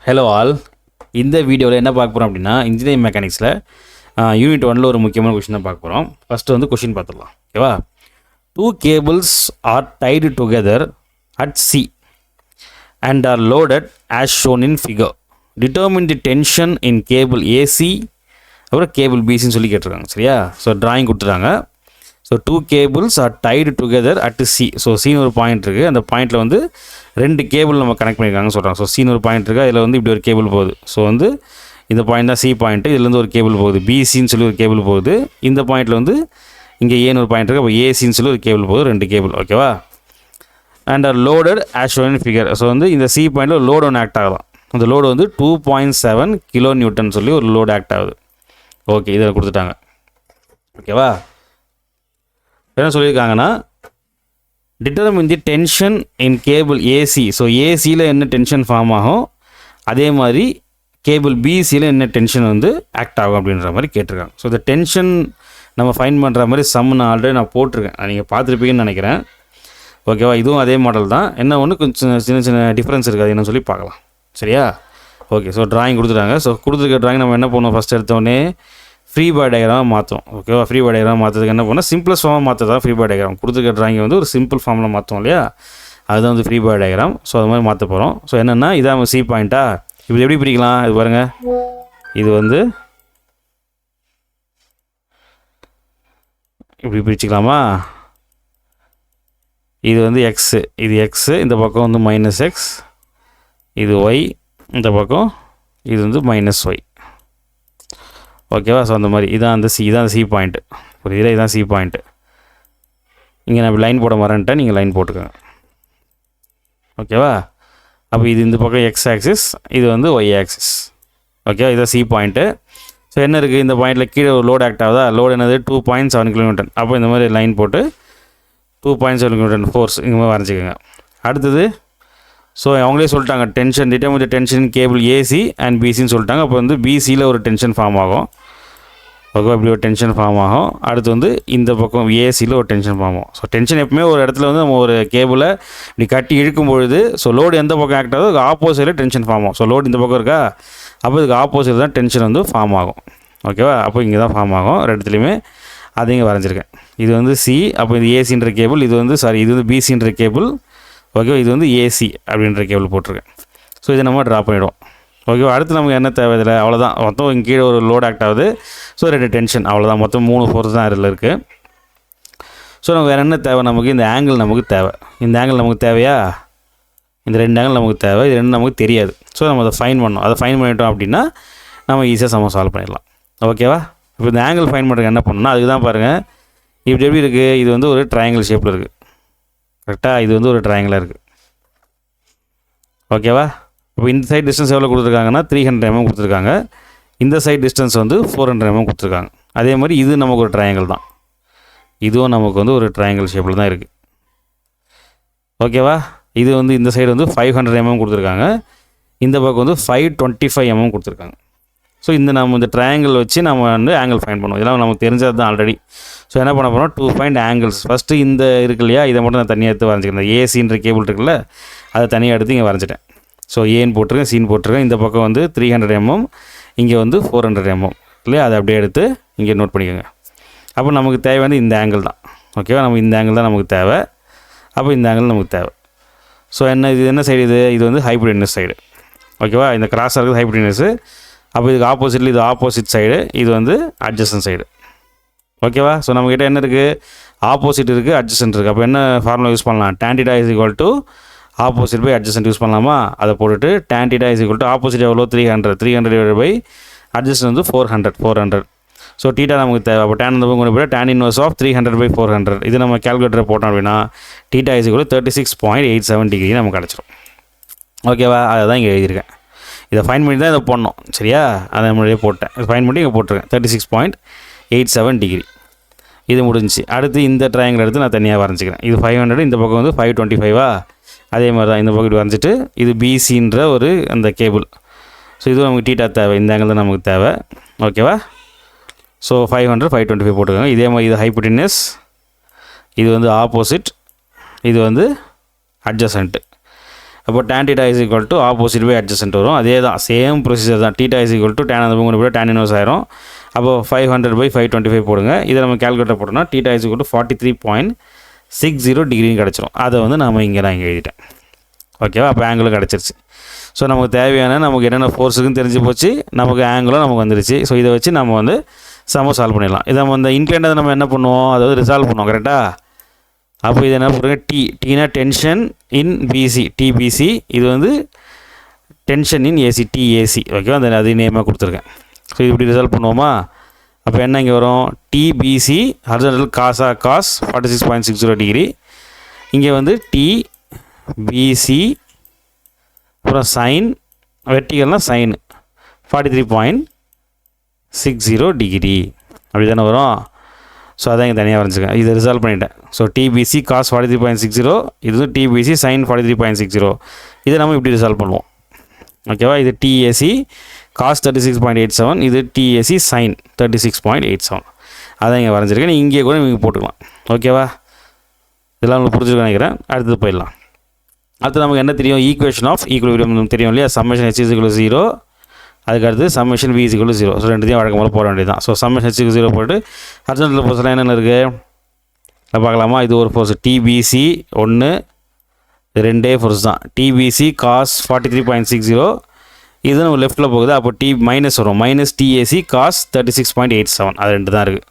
Hello all. இந்த வீடியோவில் என்ன பார்க்க போகிறோம் அப்படின்னா, இன்ஜினியரிங் மெக்கானிக்ஸில் யூனிட் 1ல் ஒரு முக்கியமான கொஷின் தான் பார்க்க போகிறோம். ஃபஸ்ட்டு வந்து கொஷின் பார்த்துடலாம், ஓகேவா? 2 cables are tied together at C and are loaded as shown in figure. Determine the tension in cable AC அப்புறம் கேபிள் பிசின்னு சொல்லி கேட்டிருக்காங்க. சரியா? ஸோ ட்ராயிங் கொடுத்துட்டாங்க. So 2 cables are tied together at C. So சீன் ஒரு பாயிண்ட் இருக்குது. அந்த பாயிண்ட்டில் வந்து 2 கேபிள் நம்ம கனெக்ட் பண்ணியிருக்காங்கன்னு சொல்கிறாங்க. ஸோ சீன் ஒரு பாயிண்ட் இருக்குது, அதில் வந்து இப்படி ஒரு கேபிள் போகுது. ஸோ வந்து இந்த பாயிண்ட் தான் சி பாயிண்ட்டு, இதுலேருந்து ஒரு கேபிள் போகுது, பிசின்னு சொல்லி ஒரு கேபிள் போகுது. இந்த பாயிண்ட்டில் வந்து இங்கே ஏன்னு ஒரு பாயிண்ட் இருக்குது, அப்போ ஏசின்னு சொல்லி ஒரு கேபிள் போகுது, 2 கேபிள், ஓகேவா? And are loaded as shown in figure. So வந்து இந்த சி பாயிண்ட்டில் லோடு ஒன்று ஆக்ட் ஆகலாம். அந்த லோடு வந்து 2.7 கிலோ நியூட்டன் சொல்லி ஒரு லோடு ஆக்ட் ஆகுது. ஓகே, இதில் கொடுத்துட்டாங்க, ஓகேவா? என்ன சொல்லியிருக்காங்கன்னா, determine the tension in cable AC. So ஏசியில் என்ன டென்ஷன் ஃபார்ம் ஆகும், அதே மாதிரி கேபிள் பிசியில் என்ன டென்ஷன் வந்து ஆக்ட் ஆகும் அப்படின்ற மாதிரி கேட்டிருக்காங்க. ஸோ இந்த டென்ஷன் நம்ம ஃபைன் பண்ணுற மாதிரி சம் நான் ஆல்ரெடி நான் போட்டிருக்கேன், நீங்கள் பார்த்துருப்பீங்கன்னு நினைக்கிறேன், ஓகேவா? இதுவும் அதே மாடல் தான், என்ன ஒன்று கொஞ்சம் சின்ன சின்ன டிஃப்ரென்ஸ் இருக்குது, என்னன்னு சொல்லி பார்க்கலாம். சரியா? ஓகே, ஸோ ட்ராயிங் கொடுத்துட்டாங்க. ஸோ கொடுத்துருக்க ட்ராயிங் நம்ம என்ன பண்ணுவோம், ஃபஸ்ட் எடுத்தோடனே ஃப்ரீ பாடி டயக்ராமாக மாற்றும், ஓகேவா? ஃப்ரீ பாடி டயக்ராம் மாற்றுறதுக்கு என்ன பண்ணால் சிம்பிளஸ்ட் ஃபார்மாக மாற்றுறதா ஃப்ரீ பாடி டயக்ராம். கொடுத்துருக்க ட்ராயிங் வந்து ஒரு சிம்பிள் ஃபார்மில் மாற்றோம் இல்லையா, அதுதான் வந்து ஃப்ரீ பாடி டயக்ராம். ஸோ அது மாதிரி மாற்ற போகிறோம். ஸோ என்னென்னா, இதான் சி பாயிண்ட்டா, இப்படி எப்படி பிரிக்கலாம், இது பாருங்கள், இது வந்து இப்படி பிரிச்சுக்கலாமா? இது வந்து எக்ஸு, இது எக்ஸு, இந்த பக்கம் வந்து மைனஸ் எக்ஸ், இது ஒய், இந்த பக்கம் இது வந்து மைனஸ் ஒய், ஓகேவா? ஸோ அந்த மாதிரி இதான் அந்த சி, இதான் சி பாயிண்ட்டு, புரியுதா? இதுதான் சி பாயிண்ட்டு. இங்கே நான் லைன் போட மறந்துட்டேன், நீங்கள் லைன் போட்டுக்கோங்க, ஓகேவா? அப்போ இது இந்த பக்கம் எக்ஸ் ஆக்சிஸ், இது வந்து ஒய் ஆக்சிஸ், ஓகேவா? இதுதான் சி பாயிண்ட்டு. ஸோ என்ன இருக்குது, இந்த பாயிண்ட்டில் கீழே ஒரு லோடு ஆக்ட் ஆகுதா, லோடு என்னது 2.7 கிலோமீட்டர். அப்போ இந்த மாதிரி லைன் போட்டு 2.7 கிலோமீட்டர் ஃபோர்ஸ் இங்கே மாதிரி வரைஞ்சிக்கோங்க. அடுத்தது, ஸோ அவங்களே சொல்லிட்டாங்க tension, determine the tension cable AC and பிசின்னு சொல்லிட்டாங்க. அப்போ வந்து பிசியில் ஒரு டென்ஷன் ஃபார்ம் ஆகும், ஓகே, இப்படி ஒரு டென்ஷன் ஃபார்ம் ஆகும். அடுத்து வந்து இந்த பக்கம் ஏசியில் ஒரு டென்ஷன் ஃபார்ம் ஆகும். ஸோ டென்ஷன் எப்பவுமே ஒரு இடத்துல வந்து நம்ம ஒரு கேபிளை இப்படி கட்டி இழுக்கும் பொழுது, ஸோ லோடு எந்த பக்கம் ஆக்ட் ஆகுதோ அதுக்கு ஆப்போசிட்டில் டென்ஷன் ஃபார்ம் ஆகும். ஸோ லோடு இந்த பக்கம் இருக்கா, அப்போ இதுக்கு ஆப்போசிட் தான் டென்ஷன் வந்து ஃபார்ம் ஆகும், ஓகேவா? அப்போ இங்கே தான் ஃபார்ம் ஆகும், ரெண்டுத்துலேயுமே அது இங்கே வரைஞ்சிருக்கேன். இது வந்து சி, அப்போ இது ஏசின்ற கேபிள், இது வந்து இது வந்து பிசின்ற கேபிள், ஓகேவா? இது வந்து ஏசி அப்படின்ற கேபிள் போட்டிருக்கேன். ஸோ இதை நம்ம ட்ரா பண்ணிவிடுவோம், ஓகேவா? அடுத்து நமக்கு என்ன தேவை, இதில் அவ்வளோதான், மொத்தம் இங்கே கீழே ஒரு லோட் ஆக்ட் ஆகுது. ஸோ 2 டென்ஷன், அவ்வளோதான், மொத்தம் 3 ஃபோர்ஸ் தான் இதில் இருக்குது. ஸோ நமக்கு வேறு என்ன தேவை, நமக்கு இந்த ஆங்கிள் நமக்கு தேவை. இந்த ஆங்கிள் நமக்கு தேவையா, இந்த 2 ஆங்கிள் நமக்கு தேவை, இது 2 நமக்கு தெரியாது. ஸோ நம்ம அதை ஃபைன் பண்ணோம், அதை ஃபைன் பண்ணிட்டோம் அப்படின்னா நம்ம ஈஸியாக சமம் சால்வ் பண்ணிடலாம், ஓகேவா? இப்போ இந்த ஆங்கிள் ஃபைன் பண்ணுறதுக்கு என்ன பண்ணணும்னா, அதுக்கு தான் பாருங்கள், இப்படி எப்படி இருக்குது, இது வந்து ஒரு ட்ரையாங்கிள் ஷேப்பில் இருக்குது, கரெக்டாக? இது வந்து ஒரு ட்ரையாங்கிளாக இருக்குது, ஓகேவா? இப்போ இந்த சைட் டிஸ்டன்ஸ் எவ்வளோ கொடுத்துருக்காங்கன்னா 300 mm கொடுத்துருக்காங்க, இந்த சைட் டிஸ்டன்ஸ் வந்து 400 mm கொடுத்துருக்காங்க. அதே மாதிரி இது நமக்கு ஒரு ட்ரையாங்கிள் தான், இதுவும் நமக்கு வந்து ஒரு ட்ரையாங்கிள் ஷேப்பில் தான் இருக்குது, ஓகேவா? இது வந்து இந்த சைடு வந்து 500 mm கொடுத்துருக்காங்க, இந்த பக்கம் வந்து 525 mm கொடுத்துருக்காங்க. ஸோ நம்ம இந்த ட்ரையாங்கிள் வச்சு நம்ம வந்து ஆங்கிள் ஃபைண்ட் பண்ணுவோம். இதெல்லாம் நமக்கு தெரிஞ்சது தான் ஆல்ரெடி. ஸோ என்ன பண்ண போகிறோம், 2 பாயிண்ட் ஆங்கிள்ஸ். ஃபஸ்ட்டு இந்த இருக்கு இல்லையா, இதை மட்டும் நான் தனியாக எடுத்து வரைஞ்சிக்கிறேன். ஏசின்ற கேபிள் இருக்குல்ல, அதை தனியாக எடுத்து இங்கே வரைஞ்சிட்டேன். ஸோ ஏன்னு போட்டிருக்கேன், சீன் போட்டிருக்கேன். இந்த பக்கம் வந்து 300 mm, இங்கே வந்து 400 mm இல்லையா, அதை அப்படியே எடுத்து இங்கே நோட் பண்ணிக்கோங்க. அப்போ நமக்கு தேவை வந்து இந்த ஆங்கிள் தான், ஓகேவா? நம்ம இந்த ஆங்கிள் தான் நமக்கு தேவை. அப்போ இந்த ஆங்கிள் நமக்கு தேவை. ஸோ இது என்ன சைடு, இது வந்து ஹைபோடெனஸ் சைடு, ஓகேவா? இந்த கிராஸாக இருக்குது ஹைபோடெனஸு. அப்போ இதுக்கு ஆப்போசிட்டில் இது ஆப்போசிட் சைடு, இது வந்து அட்ஜசன்ட் சைடு, ஓகேவா? ஸோ நம்மக்கிட்ட என்ன இருக்குது, ஆப்போசிட் இருக்குது, அட்ஜசன்ட் இருக்குது. அப்போ என்ன ஃபார்முலா யூஸ் பண்ணலாம், tan θ = opposite by adjacent use பண்ணலாமா? அதை போட்டுட்டு tan θ = ஆப்போசிட் எவ்வளோ, 300 பை அட்ஜசன்ட் வந்து 400. ஸோ தீட்டா நமக்கு தேவை. அப்போ tan அந்த பக்கம் போய்ட்டு tan இன்வர்ஸ் ஆஃப் 300/400. இது நம்ம கேல்குலேட்டரை போட்டோம் அப்படின்னா θ = 36.87 டிகிரி நமக்கு கிடச்சிரும், ஓகேவா? அதை தான் இங்கே எழுதியிருக்கேன். இதை ஃபைன் பண்ணி தான் இதை போடணும், சரியா? அதை முன்னாடியே போட்டேன், ஃபைன் பண்ணி இங்கே போட்டிருக்கேன் 36.87 டிகிரி. இது முடிஞ்சிச்சு. அடுத்து இந்த ட்ரையாங்கிள் எடுத்து நான் தனியாக வரைஞ்சிக்கிறேன். இது 500, இந்த பக்கம் வந்து 525. அதே மாதிரி தான் இந்த பக்கம் வரைஞ்சிட்டு, இது பிசின்ற ஒரு அந்த கேபிள். ஸோ இது நமக்கு தீட்டா தேவை, இந்த ஆங்கிள் தான் நமக்கு தேவை, ஓகேவா? ஸோ 500, 525 போட்டுக்கோங்க. இதே மாதிரி இது அப்போ tan theta is equal to opposite by adjacent வரும். அதே தான் சேம் ப்ரொசீஜர் தான். theta is equal to tan அந்த பக்கம் கூட tan inverse ஆயிரும். அப்போ 500/525 போடுங்க. இதை நம்ம கேல்குலேட்டர் போட்டோம்னா theta is equal to 43.60 டிகிரின்னு கிடச்சிரும். அதை வந்து நம்ம இங்கே நான் இங்கே எழுதிட்டேன். ஓகேவா? அப்போ ஆங்கிளும் கிடச்சிருச்சு. ஸோ நமக்கு தேவையான நமக்கு என்னென்ன ஃபோர்ஸுக்குன்னு தெரிஞ்சு போச்சு, நமக்கு ஆங்கிளும் நமக்கு வந்துருச்சு. ஸோ இதை வச்சு நம்ம வந்து சம சால்வ் பண்ணிடலாம். இதை நம்ம இந்த இன்க்ளைண்டை நம்ம என்ன பண்ணுவோம், அதாவது ரிசால்வ் பண்ணுவோம். கரெக்டாக? அப்போ இது என்ன பண்ணுறேங்க, டீனா டென்ஷன் இன் பிசி, டிபிசி. இது வந்து டென்ஷன் இன் ஏசி, டிஏசி. ஓகேவா? அந்த அது நேமாக கொடுத்துருக்கேன். ஸோ இது இப்படி ரிசால்வ் பண்ணுவோமா? அப்போ என்ன இங்கே வரும், டிபிசி ஹாரிசான்டல் காஸ் 46.60 டிகிரி. இங்கே வந்து டிபிசி அப்புறம் சைன், வெர்டிகல்னால் சைன் 43.60 டிகிரி. அப்படி தானே வரும். ஸோ அதான் இங்கே தனியாக வரைஞ்சிக்கேன். இதை ரிசால்வ் பண்ணிட்டேன். ஸோ டிபிசி காஸ் 43.60, இது வந்து டிபிசி சைன் 43.60. இதை நம்ம இப்படி ரிசால்வ் பண்ணுவோம். ஓகேவா? இது டிஏசி காஸ் 36.87, இது டிஏசி சைன் 36.87. அதான் இங்கே வரைஞ்சிருக்கேன். இங்கே கூட நீங்கள் போட்டுக்கலாம். ஓகேவா? இதெல்லாம் உங்களுக்கு புரிஞ்சுக்க நினைக்கிறேன். அடுத்தது போயிடலாம். அடுத்து நமக்கு என்ன தெரியும், ஈக்குவேஷன் ஆஃப் ஈக்குவலிபிரியம் தெரியும் இல்லையா? சம்மேஷன் h = 0, அதுக்கு அடுத்து சம்மேஷன் v = 0. ஸோ ரெண்டுத்தையும் வழக்கம் போல் போட வேண்டியது தான். ஸோ சம்மேஷன் h = 0 போட்டு ஹாரிசான்டல் ஃபோர்ஸ்லாம் என்னென்ன இருக்குது அதை பார்க்கலாமா? இது ஒரு ஃபோர்ஸ் டிபிசி 1, ரெண்டே ஃபோர்ஸ் தான். டிபிசி காஸ் 43.60, இது நம்ம லெஃப்ட்டில் போகுது. அப்போ மைனஸ் வரும், மைனஸ் டிஏசி காஸ் 36.87. அது ரெண்டு தான் இருக்குது.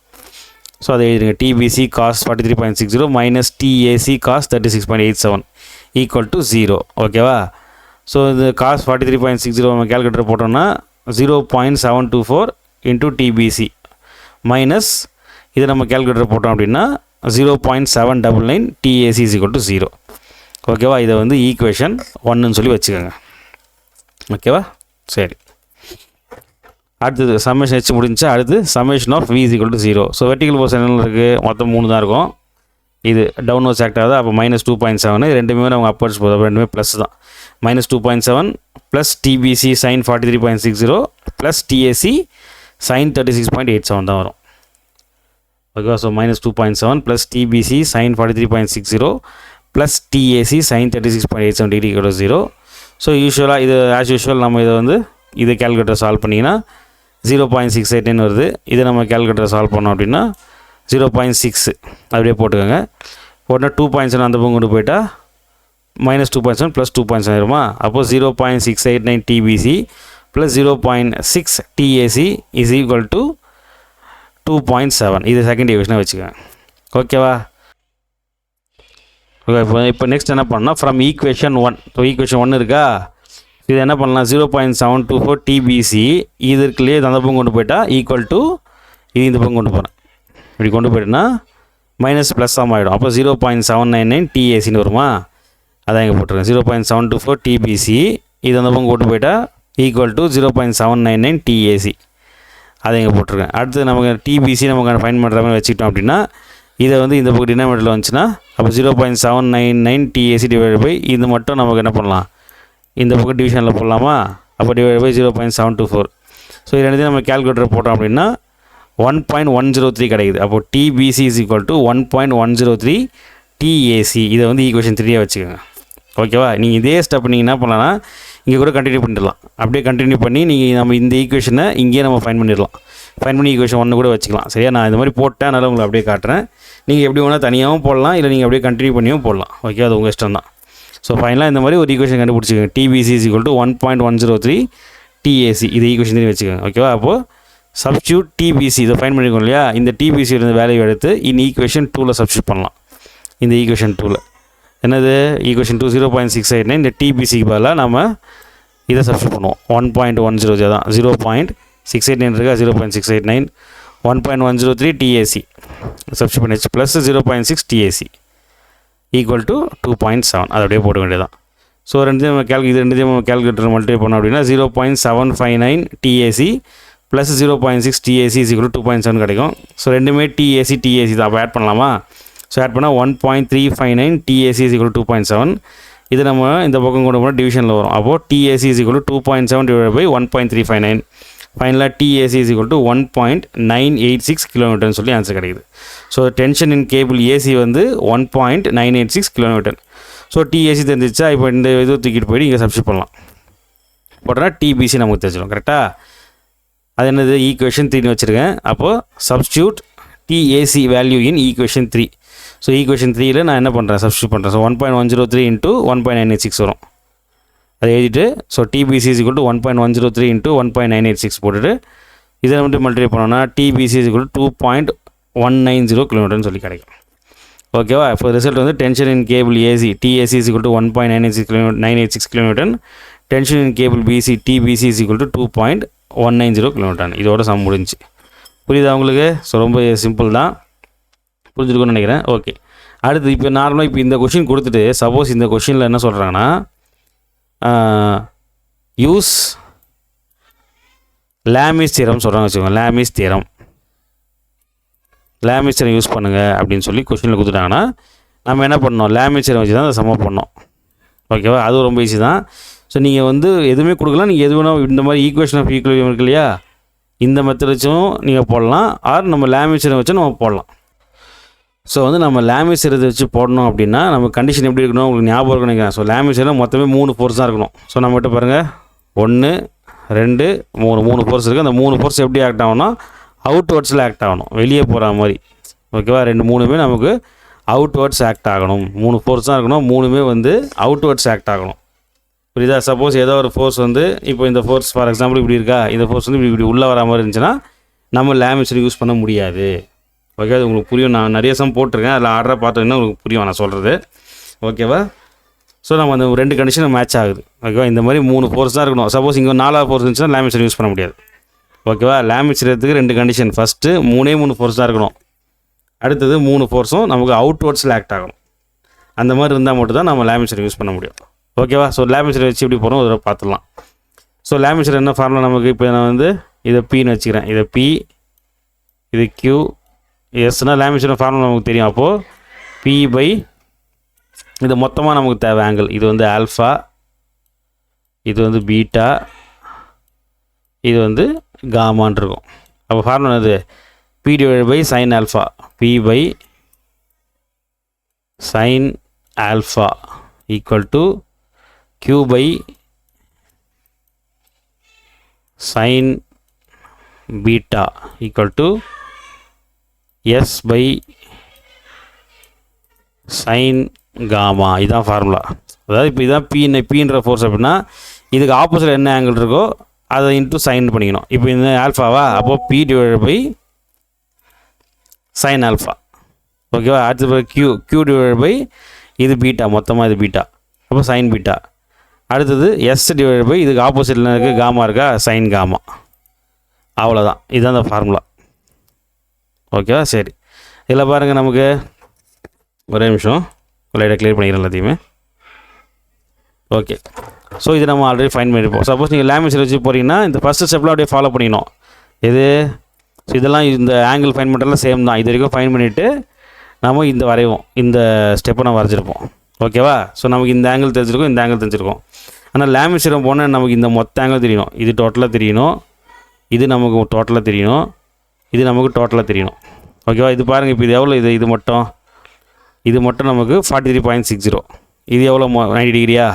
ஸோ அதை எழுதுங்க. TBC cos 43.60 minus TAC cos 36.87 equal to 0. ஓகேவா? ஸோ இது காஸ் 43.60 நம்ம கேல்குலேட்டர் போட்டோம்னா 0.724 இன்ட்டு டிபிசி மைனஸ் இதை நம்ம கேல்குலேட்டர் போட்டோம் அப்படின்னா 0.799 டிஏசி இஸ் ஈக்குவல் டு 0. ஓகேவா? இதை வந்து ஈக்குவேஷன் 1ன்னு சொல்லி வச்சுக்கோங்க. ஓகேவா? சரி, அடுத்தது சம்மேஷன் ஹெச் முடிஞ்சா அடுத்து summation of v = 0. So vertical force என்ன இருக்குது, மொத்தம் 3 தான் இருக்கும். இது டவுன்வர்ட்ஸ் ஆக்ட் ஆகுது. அப்போ -2.7, ரெண்டுமே அவங்க அப்பர்ஸ் போகுது. அப்போ ரெண்டுமே ப்ளஸ் தான். -2.7 plus TBC sine 43.60 plus TAC sine 36.87 தான் வரும். ஓகேவா? So -2.7 plus TBC sine 43.60 plus TAC sine 36.87 degree = 0. So யூஸ்வலாக இது ஆஸ் யூஸ்வல் நம்ம இதை வந்து இது கேல்குலேட்டர் சால்வ் பண்ணிங்கன்னா 0.689 வருது. இதை நம்ம கேல்குலேட்டர் சால்வ் பண்ணோம் அப்படின்னா 0.6 அப்படியே போட்டுக்கோங்க. போட்டால் 2.7 அந்த பக்கம் கொண்டு போயிட்டால் -2.7 ப்ளஸ் 2.7 வருமா? அப்போது 0.689 DPC plus 0.6 DAC is equal to 2.7. இது செகண்ட் ஈக்குவேஷனாக வச்சுக்கோங்க. ஓகேவா? ஓகே, இப்போ நெக்ஸ்ட் என்ன பண்ணால் ஃப்ரம் ஈக்குவேஷன் 1. ஸோ ஈக்குவேஷன் 1 இருக்கா, இது என்ன பண்ணலாம், 0.724 டிபிசி இது இருக்குல்லையே, இது அந்த பக்கம் கொண்டு போயிட்டால் ஈக்குவல் டு இது இந்த பக்கம் கொண்டு போகிறேன். இப்படி கொண்டு போய்ட்டுனா மைனஸ் ப்ளஸ் ஆகிடும். அப்போ 0.799 டிஏசின்னு வருமா? அதான் இங்கே போட்டுருக்கேன். 0.724 டிபிசி இது அந்த பக்கம் கொண்டு போயிட்டால் ஈக்குவல் டு 0.799 டிஏசி. அதை இங்கே போட்டிருக்கேன். அடுத்து நமக்கு டிபிசி நமக்கு ஃபைன் பண்ணுற மாதிரி வச்சுக்கிட்டோம் அப்படின்னா இதை வந்து இந்த பக்கம் டினாமினேட்டரில் வந்துச்சுன்னா அப்போ 0.799 டிஏசி டிவைட் பை இது மட்டும் நமக்கு என்ன பண்ணலாம், இந்த பக்கம் டிவிஷனில் போடலாமா? அப்போ டிவைட் பை 0.724. ஸோ இது ரெண்டுத்தையும் நம்ம கேல்குலேட்டர் போட்டோம் அப்படின்னா 1.103 கிடைக்குது. அப்போது DPC is equal to 1.103 DAC. இதை வந்து ஈக்குவேஷன் 3 வச்சுக்கோங்க. ஓகேவா? நீங்கள் இதே ஸ்டெப் நீங்கள் என்ன பண்ணலாம்னா இங்கே கூட கண்டினியூ பண்ணிடலாம். அப்படியே கண்டினியூ பண்ணி நீங்கள் நம்ம இந்த ஈக்குவேஷனை இங்கேயே நம்ம ஃபைன் பண்ணிடலாம். ஃபைன் பண்ணி ஈக்குவேஷன் 1 கூட வச்சுக்கலாம். சரியா? நான் இந்த மாதிரி போட்டேன், அதனால் உங்களை அப்படியே காட்டுறேன். நீங்கள் எப்படி வேணால் தனியாகவும் போடலாம், இல்லை நீங்கள் அப்படியே கண்டினியூ பண்ணியும் போடலாம். ஓகே, அது உங்கள் இஷ்டம் தான். ஸோ ஃபைனலாக இந்த மாதிரி ஒரு ஈக்குவேஷன் கண்டுபிடிச்சிக்கோங்க. TBC is equal to 1.103 TAC. இது ஈக்குவேஷன் 3 வச்சுக்கோங்க. ஓகேவா? அப்போது சப்ஸ்டியூட் டிபிசி இதை ஃபைன் பண்ணிக்கோங்க இல்லையா? இந்த டிபிசி இருந்த வேல்யூ எடுத்து இந்த ஈக்குவேஷன் 2ல் சப்ஸ்டியூட் பண்ணலாம். இந்த ஈக்குவேஷன் 2ல் என்னது, ஈக்குவேஷன் 2 0.689 இந்த டிபிசிக்கு பதிலாக நம்ம இதை சப்ஸ்டியூட் பண்ணுவோம். 1.103 தான் 0.689 இருக்கா, 0.689 1.103 டிஏசி சப்ஸ்டியூட் பண்ணிச்சு ப்ளஸ் 0.6 டிஏசி ஈக்குவல் டு 2.7. அதை அப்படியே போட வேண்டியதான். ஸோ ரெண்டுத்தையும் நம்ம இது ரெண்டுத்தையும் நம்ம கேல்குலேட்டர் மல்டிப்ளை பண்ணோம் அப்படின்னா 0.759 DAC plus 0.6 DAC is equal 2.7 கிடைக்கும். ஸோ ரெண்டுமே டிஏசி தான். அப்போ ஆட் பண்ணலாமா? ஸோ ஆட் பண்ணால் 1.359 டிஏசி இஸ் ஈக்குவல் 2.7. இது நம்ம இந்த பக்கம் கொண்டு போனால் டிவிஷனில் வரும். அப்போது TAC is equal 2.7 divide by 1.359. ஃபைனலாக டிஏசி இஸ் ஈக்குவல் டு 1.986 கிலோமீட்டர்னு சொல்லி ஆன்சர் கிடைக்குது. So tension in cable AC வந்து 1.986 கிலோமீட்டர். ஸோ டிஏசி தெரிஞ்சிச்சா, இப்போ இந்த இது தூக்கிட்டு போய்ட்டு இங்கே சப்ஸ்டிட் பண்ணலாம். போட்டோன்னா டிபிசி நமக்கு தெரிஞ்சிடும். கரெக்டாக? அது என்னது, ஈக்குவேஷன் 3ன்னு வச்சுருக்கேன். அப்போது substitute TAC value in equation 3. So equation 3ல் நான் என்ன பண்ணுறேன், சப்ஸ்டியூட் பண்ணுறேன். ஸோ 1.103 இன்ட்டு 1.986 வரும். அதை எழுதிட்டு so TBC is equal to 1.103 into 1.986 போட்டுட்டு இதை மட்டும் மல்டிப்ளை பண்ணோன்னா டிபிசி இஸ் ஈக்குவல் டு 2.190 கிலோமீட்டர்னு சொல்லி கிடைக்கும். ஓகேவா? இப்போ ரிசல்ட் வந்து tension in cable AC TAC is equal to 1.986 kilometre, tension in cable BC TBC is equal to 2.190 kilometre. இதோட சம் முடிஞ்சு. புரியுதா உங்களுக்கு? ஸோ ரொம்ப சிம்பிள் தான், புரிஞ்சுருக்குன்னு நினைக்கிறேன். ஓகே, அடுத்து இப்போ நார்மலாக இப்போ இந்த கொஷின் கொடுத்துட்டு சப்போஸ் இந்த கொஷினில் என்ன சொல்கிறாங்கன்னா யூஸ் லாமிஸ் தியரம் சொல்கிறாங்க வச்சுக்கோங்க. லாமிஸ் தியரம் யூஸ் பண்ணுங்கள் அப்படின்னு சொல்லி கொஷினில் கொடுத்துட்டாங்கன்னா நம்ம என்ன பண்ணோம், லாமிஸ் தியரம் வச்சு தான் அதை சம்ம பண்ணோம். ஓகேவா? அது ரொம்ப ஈஸி தான். ஸோ நீங்கள் வந்து எதுவுமே கொடுக்கலாம், நீங்கள் எது வேணால் இந்த மாதிரி ஈக்குவேஷன் ஆஃப் ஈக்குவலிபிரியம் இருக்கு இல்லையா, இந்த மெத்தட் வச்சும் நீங்கள் போடலாம், ஆர் நம்ம லாமிஸ் தியரம் வச்சும் நம்ம போடலாம். ஸோ வந்து நம்ம லாமிஸ் தியரத்தை வச்சு போடணும் அப்படின்னா நம்ம கண்டிஷன் எப்படி இருக்கணும் உங்களுக்கு ஞாபகம் இருக்குன்னு நினைக்கிறேன். ஸோ லாமிஸ் தியரம் மொத்தமே 3 ஃபோர்ஸ் தான் இருக்கணும். ஸோ நம்மகிட்ட பாருங்கள் 1 2 3 ஃபோர்ஸ் இருக்குது. அந்த 3 ஃபோர்ஸ் எப்படி ஆக்ட் ஆகணும்னா அவுட்வர்ட்ஸில் ஆக்ட் ஆகணும், வெளியே போகிற மாதிரி. ஓகேவா? 3மே நமக்கு அவுட்வர்ட்ஸ் ஆக்ட் ஆகணும். 3 ஃபோர்ஸ் தான் இருக்கணும், 3மே வந்து அவுட்வர்ட்ஸ் ஆக்ட் ஆகணும். புரியுதா? சப்போஸ் ஏதோ ஒரு ஃபோர்ஸ் வந்து இப்போ இந்த ஃபோர்ஸ் ஃபார் எக்ஸாம்பிள் இப்படி இருக்கா, இந்த ஃபோர்ஸ் வந்து இப்படி உள்ளே வர மாதிரி இருந்துச்சுன்னா நம்ம லாமிஸ் தியரம் யூஸ் பண்ண முடியாது. ஓகே, அது உங்களுக்கு புரியும். நான் நிறைய சம் போட்டிருக்கேன், அதில் ஆர்டராக பார்த்தீங்கன்னா உங்களுக்கு புரியும் நான் சொல்கிறது. ஓகேவா? ஸோ நம்ம அந்த 2 கண்டிஷனும் மேட்ச் ஆகுது. ஓகேவா? இந்த மாதிரி 3 ஃபோர்ஸ் தான் இருக்கணும். சப்போஸ் இங்கே 4வது ஃபோர்ஸ் இருந்துச்சுன்னா லாமிஸ் தியரம் யூஸ் பண்ண முடியாது. ஓகேவா? லாமிஸ் தியரத்துக்கு 2 கண்டிஷன். ஃபஸ்ட்டு 3 ஃபோர்ஸ் தான் இருக்கணும், அடுத்தது 3 ஃபோர்ஸும் நமக்கு அவுட்வர்ட்ஸில் ஆக்ட் ஆகணும். அந்த மாதிரி இருந்தால் மட்டும் தான் நம்ம லாமிஸ் தியரம் யூஸ் பண்ண முடியும். ஓகேவா? ஸோ லாமிஸ் தியரம் வச்சு எப்படி போகிறோம் அதை பார்த்துடலாம். ஸோ லாமிஸ் தியரம் என்ன ஃபார்முலா நமக்கு, இப்போ நான் வந்து இதை பின்னு வச்சுக்கிறேன், இதை பி, இது கியூ, எஸ்னா லாமிஸ் தியரம் ஃபார்முலா நமக்கு தெரியும். அப்போது பி பை இது மொத்தமாக நமக்கு தேவை ஆங்கிள். இது வந்து ஆல்ஃபா, இது வந்து பீட்டா, இது வந்து காமான் இருக்கும். அப்போ ஃபார்முலா என்னது, P divide by sine alpha, P by sine alpha equal to q by sin beta equal to s by sin gamma. இதுதான் ஃபார்முலா. அதாவது இப்போ இதான் பீன்ற ஃபோர்ஸ் அப்படின்னா இதுக்கு ஆப்போசிட் என்ன ஆங்கிள் இருக்கோ அதை இன்ட்டு சைன் பண்ணிக்கணும். இப்போ இந்த ஆல்ஃபாவா, அப்போது P divide by sine alpha. ஓகேவா? அடுத்து கியூ டிவைட் பை இது பீட்டா, மொத்தமாக இது பீட்டா, அப்போ சைன் பீட்டா. அடுத்தது எஸ் டிவைட் பை இதுக்கு ஆப்போசிட்டில் இருக்குது காமா இருக்கா, சைன் காமா. அவ்வளோதான், இதுதான் அந்த ஃபார்முலா. ஓகேவா? சரி, இதில் பாருங்கள் நமக்கு ஒரே நிமிஷம் லைட்டாக கிளியர் பண்ணிக்கிறேன் எல்லாத்தையுமே. ஓகே, ஸோ இது நம்ம ஆல்ரெடி ஃபைன் பண்ணியிருப்போம். சப்போஸ் நீங்கள் லாமிஸ் தியரம் வச்சு போகிறீங்கன்னா இந்த ஃபஸ்ட்டு ஸ்டெப்பில் அப்படியே ஃபாலோ பண்ணிக்கணும். இது ஸோ இதெல்லாம் இந்த ஆங்கிள் ஃபைன் பண்ணுறதுலாம் சேம் தான். இது வரைக்கும் ஃபைன் பண்ணிவிட்டு நம்ம இந்த வரைவோம், இந்த ஸ்டெப்பை நம்ம வரைஞ்சிருப்போம். ஓகேவா? ஸோ நமக்கு இந்த ஆங்கிள் தெரிஞ்சிருக்கும், இந்த ஆங்கிள் தெரிஞ்சிருக்கும். ஆனால் லாமிஸ் தியரம் போனால் நமக்கு இந்த மொத்த ஆங்கிள் தெரியணும். இது டோட்டலாக தெரியணும், இது நமக்கு டோட்டலாக தெரியணும், இது நமக்கு டோட்டலாக தெரியணும். ஓகேவா? இது பாருங்கள், இப்போ இது எவ்வளோ, இது மட்டும் நமக்கு 43.60. இது எவ்வளோ, 90 டிகிரியா?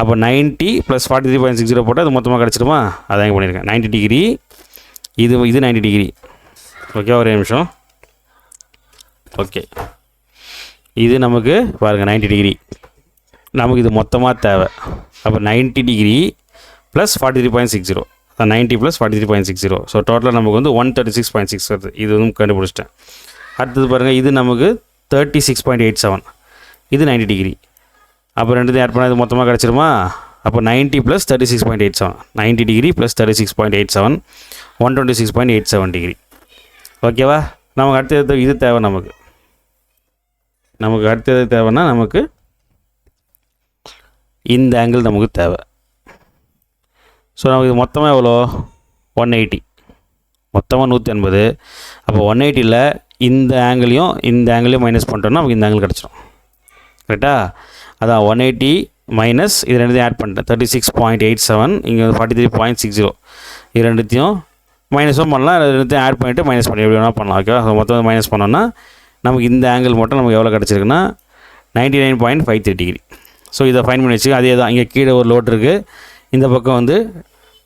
அப்போ 90 + 43.60 போட்டால் அது மொத்தமாக கிடச்சிருமா? அதான் இங்கே பண்ணியிருக்கேன். 90 டிகிரி, இது 90 டிகிரி. ஓகே, ஒரே நிமிஷம். ஓகே, இது நமக்கு பாருங்கள் 90 டிகிரி நமக்கு இது மொத்தமாக தேவை. அப்போ 90 டிகிரி + 43.60, 90 + 43.60. ஸோ டோட்டலாக நமக்கு வந்து 136.6 வருது. இது வந்து கண்டுபிடிச்சிட்டேன். அடுத்தது பாருங்கள், இது நமக்கு 36.87, இது 90 டிகிரி. அப்போ ரெண்டுத்தையும் ஆட் பண்ணால் இது மொத்தமாக கிடச்சிருமா? அப்போ 90 + 36.87, 90 டிகிரி + 36.87, 126.87 டிகிரி. ஓகேவா? நமக்கு அடுத்தது இது தேவை. நமக்கு அடுத்தது தேவைன்னா நமக்கு இந்த ஆங்கிள் நமக்கு தேவை. ஸோ நமக்கு இது மொத்தமாக எவ்வளோ, 180, மொத்தமாக 180. அப்போ 180ல் இந்த ஆங்கிளையும் மைனஸ் பண்ணிட்டோம்னா நமக்கு இந்த ஆங்கிள் கிடச்சிடும். கரெக்டா? அதான் 180 மைனஸ் இது ரெண்டுத்தையும் ஆட் பண்ணிட்டேன், 36.87, இங்கே 43.60. இது ரெண்டுத்தையும் மைனஸும் பண்ணலாம், ரெண்டுத்தையும் ஆட் பண்ணிவிட்டு மைனஸ் பண்ணி எப்படி வேணால் பண்ணலாம். ஓகேவா? மொத்தம் மைனஸ் பண்ணோன்னா நமக்கு இந்த ஆங்கிள் மட்டும் நமக்கு எவ்வளோ கிடச்சிருக்குன்னா 99.53 டிகிரி. ஸோ இதை ஃபைன் பண்ணி வச்சுக்க. அதே தான், இங்கே கீழே ஒரு லோட் இருக்குது, இந்த பக்கம் வந்து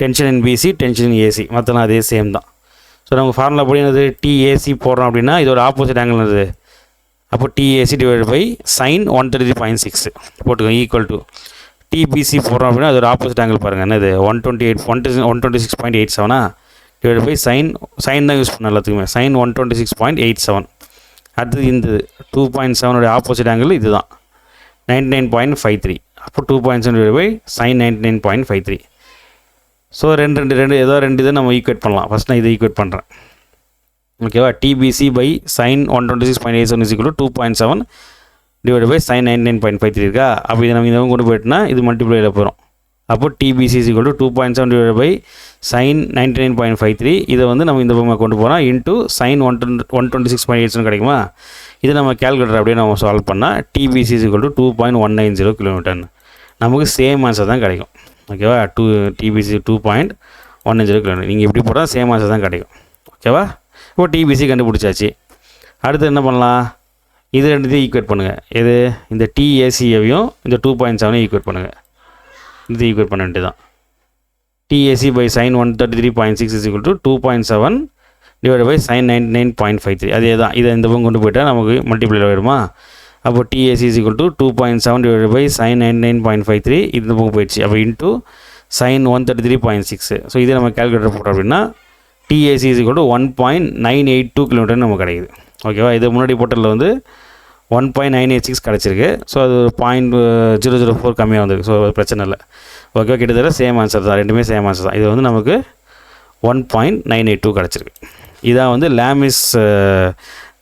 tension in BC, tension in AC, மற்றலாம் அதே சேம் தான். ஸோ நம்ம ஃபார்முலா படி என்னது, டிஏசி போடுறோம் அப்படின்னா இதோட ஆப்போசிட் ஆங்கிள் என்னது, அப்போ டிஏசி டிவைட் பை சைன் 133.6 போட்டுக்கோங்க ஈக்குவல் டு டிபிசி போடுறோம் அப்படின்னா அதோட ஆப்போசிட் ஆங்கிள் பாருங்கள் என்னது 126.87 டிவைட் பை சைன் தான் யூஸ் பண்ண எல்லாத்துக்குமே, சைன் 126.87. அடுத்தது இந்த 2.7 ஆப்போசிட் ஆங்கிள் இது தான் 99.53. அப்போ 2.7 டிவைட் பை சைன் 99.53. ஸோ ரெண்டு ஏதோ ரெண்டு இதை நம்ம ஈக்குவேட் பண்ணலாம். ஃபஸ்ட் நான் இதை ஈக்குவேட் பண்ணுறேன், ஓகேவா. TBC by sine 126.87 is equal to 2.7 divide by sine 99.53 இருக்கா. அப்போ இதை நம்ம இதை கொண்டு போயிட்டுனா இது மல்டிப்ளையில் போகிறோம். அப்போ TBC is equal to 2.7 divide by sine 99.53. இதை வந்து நம்ம இந்த பக்கம் கொண்டு போகிறோம் இன்ட்டு சைன் 126.87 கிடைக்குமா. இதை நம்ம கேல்குலேட்டர் அப்படியே நம்ம சால்வ் பண்ணால் DPC is equal to 2.190 kilometre, நமக்கு சேம் ஆன்சர் தான் கிடைக்கும், ஓகேவா. DPC 2.190 kilometre. நீங்கள் எப்படி போட்டால் சேம் ஆன்சர் தான் கிடைக்கும், ஓகேவா. இப்போ டிபிசி கண்டுபிடிச்சாச்சு. அடுத்து என்ன பண்ணலாம், இது ரெண்டுத்தையும் ஈக்குவேட் பண்ணுங்கள். எது, இந்த டிஏசியையும் இந்த 2.7 ஈக்குவேட் பண்ணுங்கள். இது ஈக்குவேட் பண்ண வேண்டியது தான். TAC by sine 133.6 is equal to 2.7 divide by sine 99.53. அதே தான், இதை இந்த பக்கம் கொண்டு போயிட்டால் நமக்கு மல்டிப்ளை ஆகிடுமா. அப்போ TAC is equal to 2.7 divide by sine 99.53 இந்த பக்கம் போயிடுச்சு. அப்போ இன்ட்டு சைன் 133.6. ஸோ இதே நம்ம கேல்குலேட்டர் போட்டோம் அப்படின்னா DAC is equal to 1.982 kilometre நமக்கு கிடைக்குது, ஓகேவா. இது முன்னாடி போட்டலில் வந்து 1.986 கிடச்சிருக்கு. ஸோ அது ஒரு 0.004 கம்மியாக வந்திருக்கு. ஸோ பிரச்சனை இல்லை, ஓகேவா. கிட்டத்தட்ட சேம் ஆன்சர் தான், ரெண்டுமே சேம் ஆன்சர் தான். இது வந்து நமக்கு 1.982 கிடச்சிருக்கு. இதான் வந்து லாமிஸ்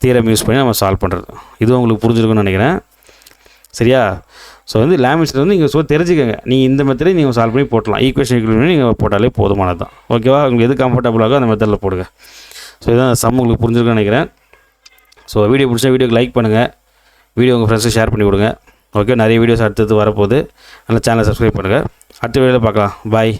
தியரம் யூஸ் பண்ணி நம்ம சால்வ் பண்ணுறது. இது உங்களுக்கு புரிஞ்சிருக்குன்னு நினைக்கிறேன், சரியா. ஸோ வந்து லாமிஸில் வந்து நீங்கள் தெரிஞ்சுக்கங்க, நீங்கள் இந்த மெத்தடை நீங்கள் சால்வ் பண்ணி போட்டலாம். ஈக்குவேஷன் பண்ணி நீங்கள் போட்டாலே போதுமானது தான், ஓகேவா. உங்களுக்கு எது கம்ஃபர்டபுளாகோ அந்த மெத்தடில் போடுங்க. ஸோ இதுதான் சம் உங்களுக்கு புரிஞ்சிருக்குன்னு நினைக்கிறேன். ஸோ வீடியோ பிடிச்சா வீடியோக்கு லைக் பண்ணுங்கள், வீடியோ உங்கள் ஃப்ரெண்ட்ஸுக்கு ஷேர் பண்ணி கொடுங்க, ஓகே. நிறைய வீடியோஸ் அடுத்தது வரப்போகுது, நல்ல சேனலை சப்ஸ்கிரைப் பண்ணுங்கள். அடுத்த வீடியோவில் பார்க்கலாம், பாய்.